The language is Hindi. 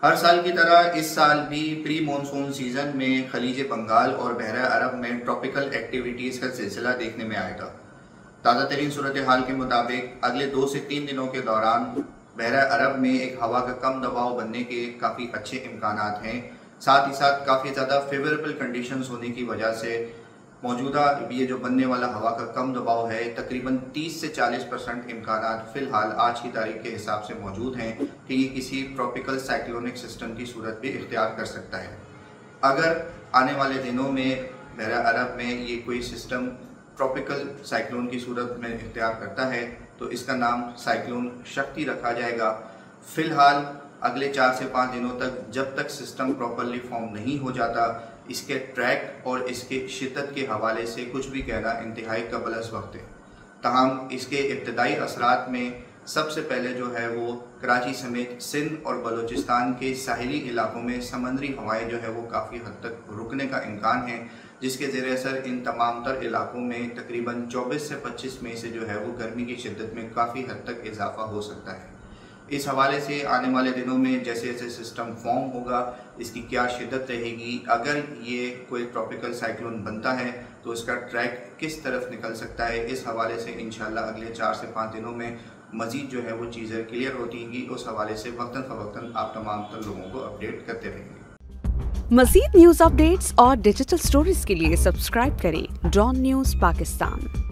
हर साल की तरह इस साल भी प्री मानसून सीज़न में खलीज बंगाल और बहरा अरब में ट्रॉपिकल एक्टिविटीज़ का सिलसिला देखने में आएगा। ताज़ा तरीन सूरत हाल के मुताबिक अगले 2 से 3 दिनों के दौरान बहरा अरब में एक हवा का कम दबाव बनने के काफ़ी अच्छे इम्कानात हैं। साथ ही साथ काफ़ी ज़्यादा फेवरेबल कंडीशंस होने की वजह से मौजूदा ये जो बनने वाला हवा का कम दबाव है तकरीबन 30 से 40% इम्कानात फ़िलहाल आज की तारीख के हिसाब से मौजूद हैं कि ये किसी ट्रॉपिकल साइक्लोनिक सिस्टम की सूरत भी इख्तियार कर सकता है। अगर आने वाले दिनों में बहरा अरब में ये कोई सिस्टम ट्रॉपिकल साइक्लोन की सूरत में इख्तियार करता है तो इसका नाम साइक्लोन शक्ति रखा जाएगा। फ़िलहाल अगले 4 से 5 दिनों तक जब तक सिस्टम प्रॉपरली फॉर्म नहीं हो जाता इसके ट्रैक और इसके शिद्दत के हवाले से कुछ भी कहना इंतहाई कबल वक्त है। तमाम इसके इब्तदाई असरात में सबसे पहले जो है वो कराची समेत सिंध और बलूचिस्तान के साहिली इलाकों में समंदरी हवाएं जो है वो काफ़ी हद तक रुकने का इम्कान है, जिसके ज़रिए असर इन तमाम तर इलाकों में तकरीबन 24 से 25 मई से जो है वो गर्मी की शिद्दत में काफ़ी हद तक इजाफा हो सकता है। इस हवाले से आने वाले दिनों में जैसे जैसे सिस्टम फॉर्म होगा इसकी क्या शिद्दत रहेगी, अगर ये कोई ट्रॉपिकल साइक्लोन बनता है तो इसका ट्रैक किस तरफ निकल सकता है, इस हवाले से इंशाल्लाह अगले 4 से 5 दिनों में मज़ीद जो है वो चीज़ें क्लियर होती हैं। उस हवाले से वक्तन फ़वक्तन आप तमाम तर लोगों को अपडेट करते रहेंगे। मज़ीद न्यूज़ अपडेट्स और डिजिटल स्टोरीज के लिए सब्सक्राइब करें डॉन न्यूज़ पाकिस्तान।